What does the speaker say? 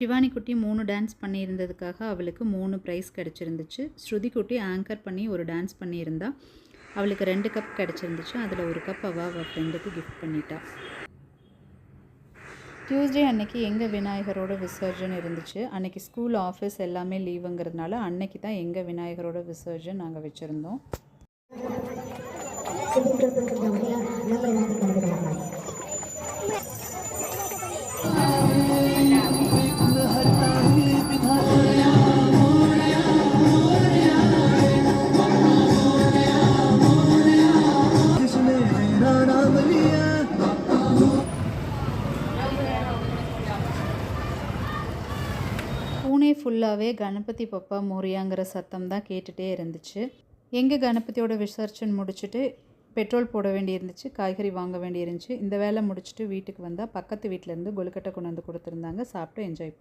சிவானி குட்டி 3 டான்ஸ் பண்ணியிருந்ததுக்காக அவளுக்கு 3 ப்ரைஸ் கிடச்சிருந்துச்சு. ஸ்ருதி குட்டி ஆங்கர் பண்ணி ஒரு டான்ஸ் பண்ணியிருந்தா. அவளுக்கு 2 கப் கிடச்சிருந்துச்சு. அதில் ஒரு கப் அவள் ஃப்ரெண்டுக்கு கிஃப்ட் பண்ணிட்டா. டியூஸ்டே அன்னைக்கு எங்கள் விநாயகரோட விசர்ஜன் இருந்துச்சு. அன்றைக்கி ஸ்கூல் ஆஃபீஸ் எல்லாமே லீவுங்கிறதுனால அன்னைக்கு தான் எங்கள் விநாயகரோட விசர்ஜன் நாங்கள் வச்சுருந்தோம். பூனே ஃபுல்லாகவே கணபதி பப்பா மோரியாங்கிற சத்தம் தான் கேட்டுகிட்டே இருந்துச்சு. எங்கள் கணபதியோட விசர்ஜன் முடிச்சுட்டு பெட்ரோல் போட வேண்டியிருந்துச்சு, காய்கறி வாங்க வேண்டியிருந்துச்சு. இந்த வேலை முடிச்சுட்டு வீட்டுக்கு வந்தால் பக்கத்து வீட்டிலேருந்து கொழுக்கட்டை கொண்டு வந்து கொடுத்துருந்தாங்க. சாப்பிட்டு என்ஜாய் பண்ணோம்.